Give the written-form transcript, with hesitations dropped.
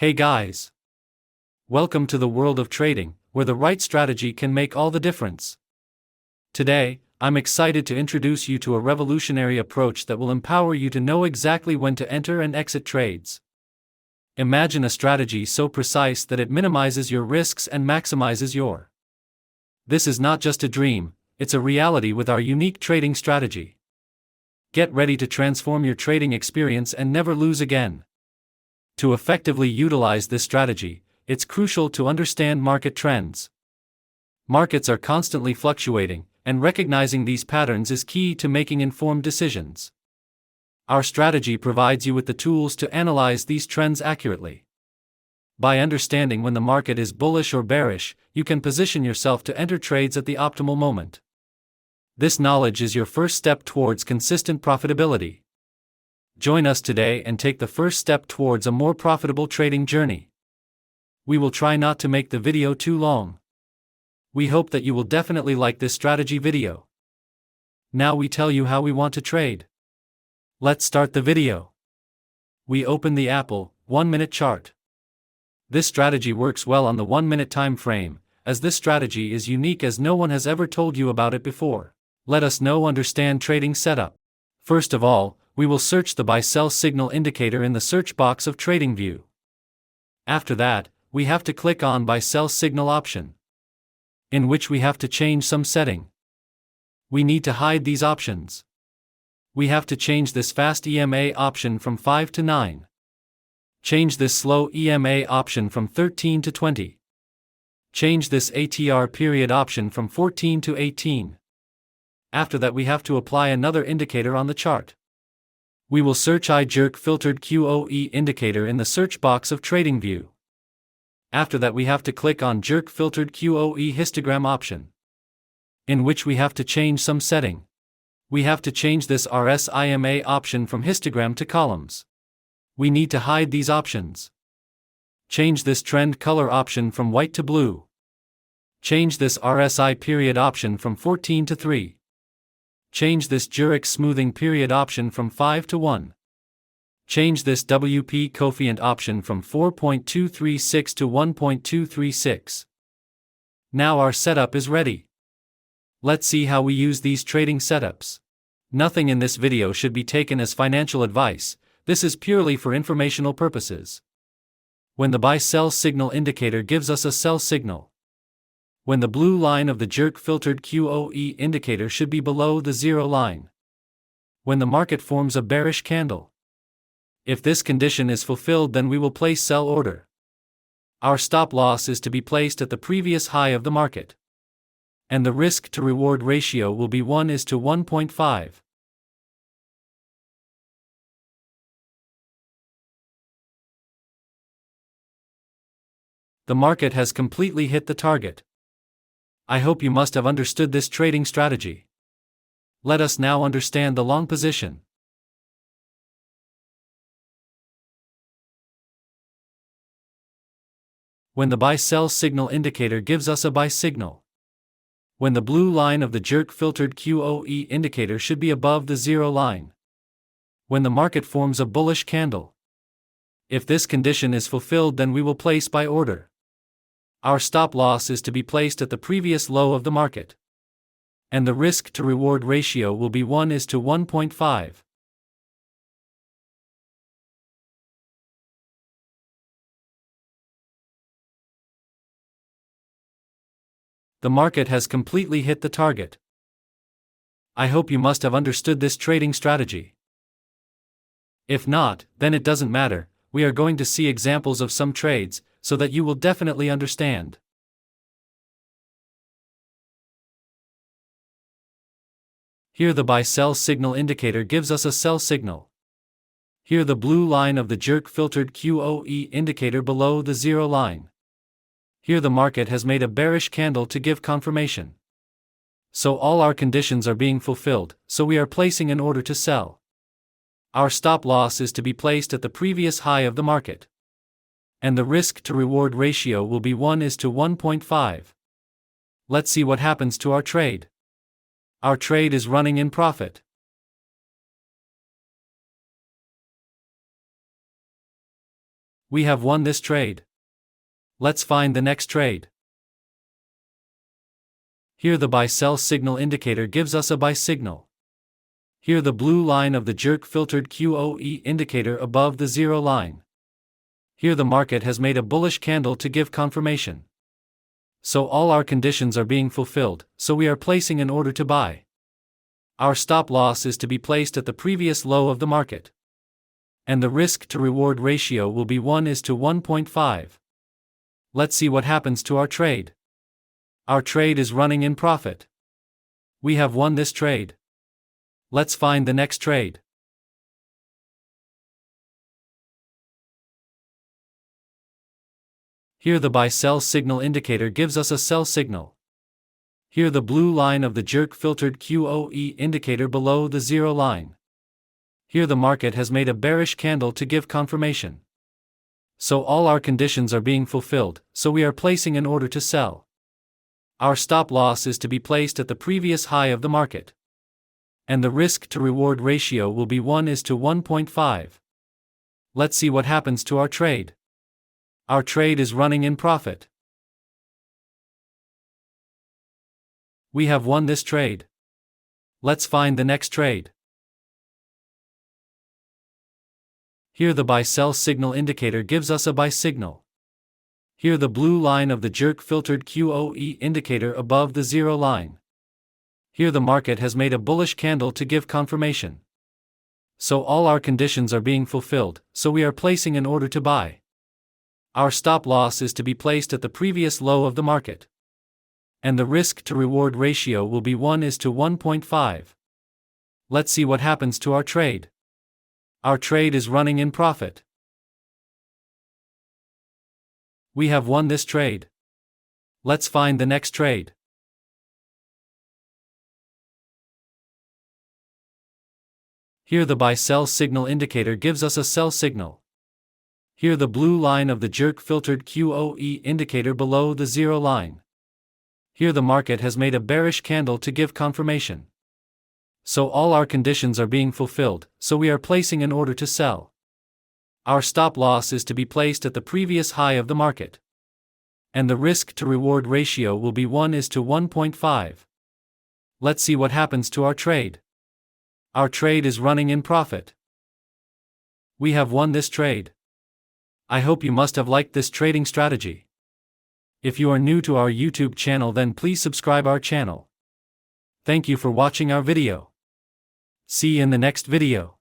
Hey guys! Welcome to the world of trading, where the right strategy can make all the difference. Today, I'm excited to introduce you to a revolutionary approach that will empower you to know exactly when to enter and exit trades. Imagine a strategy so precise that it minimizes your risks and maximizes your. This is not just a dream, it's a reality with our unique trading strategy. Get ready to transform your trading experience and never lose again. To effectively utilize this strategy, it's crucial to understand market trends. Markets are constantly fluctuating, and recognizing these patterns is key to making informed decisions. Our strategy provides you with the tools to analyze these trends accurately. By understanding when the market is bullish or bearish, you can position yourself to enter trades at the optimal moment. This knowledge is your first step towards consistent profitability. Join us today and take the first step towards a more profitable trading journey. We will try not to make the video too long. We hope that you will definitely like this strategy video. Now we tell you how we want to trade. Let's start the video. We open the Apple 1-minute chart. This strategy works well on the 1-minute time frame, as this strategy is unique as no one has ever told you about it before. Let us know understand trading setup. First of all, we will search the buy-sell signal indicator in the search box of TradingView. After that, we have to click on buy-sell signal option, in which we have to change some setting. We need to hide these options. We have to change this fast EMA option from 5 to 9. Change this slow EMA option from 13 to 20. Change this ATR period option from 14 to 18. After that we have to apply another indicator on the chart. We will search I-Jerk Filtered QOE indicator in the search box of TradingView. After that we have to click on Jerk Filtered QOE histogram option, in which we have to change some setting. We have to change this RSIMA option from histogram to columns. We need to hide these options. Change this trend color option from white to blue. Change this RSI period option from 14 to 3. Change this Jurex smoothing period option from 5 to 1. Change this WP coefficient option from 4.236 to 1.236. Now our setup is ready. Let's see how we use these trading setups. Nothing in this video should be taken as financial advice, this is purely for informational purposes. When the buy-sell signal indicator gives us a sell signal. When the blue line of the Jerk Filtered QOE indicator should be below the zero line. When the market forms a bearish candle. If this condition is fulfilled, then we will place sell order. Our stop loss is to be placed at the previous high of the market. And the risk to reward ratio will be 1:1.5. The market has completely hit the target. I hope you must have understood this trading strategy. Let us now understand the long position. When the buy-sell signal indicator gives us a buy signal. When the blue line of the Jerk Filtered QOE indicator should be above the zero line. When the market forms a bullish candle. If this condition is fulfilled, then we will place buy order. Our stop loss is to be placed at the previous low of the market. And the risk to reward ratio will be 1:1.5. The market has completely hit the target. I hope you must have understood this trading strategy. If not, then it doesn't matter, we are going to see examples of some trades, so that you will definitely understand. Here the buy-sell signal indicator gives us a sell signal. Here the blue line of the Jerk Filtered QOE indicator below the zero line. Here the market has made a bearish candle to give confirmation. So all our conditions are being fulfilled, so we are placing an order to sell. Our stop loss is to be placed at the previous high of the market. And the risk to reward ratio will be 1:1.5. Let's see what happens to our trade. Our trade is running in profit. We have won this trade. Let's find the next trade. Here the buy-sell signal indicator gives us a buy signal. Here the blue line of the jerk filtered QOE indicator above the zero line. Here the market has made a bullish candle to give confirmation. So all our conditions are being fulfilled, so we are placing an order to buy. Our stop loss is to be placed at the previous low of the market. And the risk to reward ratio will be 1:1.5. Let's see what happens to our trade. Our trade is running in profit. We have won this trade. Let's find the next trade. Here the buy-sell signal indicator gives us a sell signal. Here the blue line of the jerk filtered QOE indicator below the zero line. Here the market has made a bearish candle to give confirmation. So all our conditions are being fulfilled, so we are placing an order to sell. Our stop loss is to be placed at the previous high of the market. And the risk to reward ratio will be 1:1.5. Let's see what happens to our trade. Our trade is running in profit. We have won this trade. Let's find the next trade. Here the buy-sell signal indicator gives us a buy signal. Here the blue line of the jerk filtered QOE indicator above the zero line. Here the market has made a bullish candle to give confirmation. So all our conditions are being fulfilled, so we are placing an order to buy. Our stop loss is to be placed at the previous low of the market. And the risk to reward ratio will be 1:1.5. Let's see what happens to our trade. Our trade is running in profit. We have won this trade. Let's find the next trade. Here the buy-sell signal indicator gives us a sell signal. Here the blue line of the jerk filtered QOE indicator below the zero line. Here the market has made a bearish candle to give confirmation. So all our conditions are being fulfilled, so we are placing an order to sell. Our stop loss is to be placed at the previous high of the market. And the risk to reward ratio will be 1:1.5. Let's see what happens to our trade. Our trade is running in profit. We have won this trade. I hope you must have liked this trading strategy. If you are new to our YouTube channel, then please subscribe our channel. Thank you for watching our video. See you in the next video.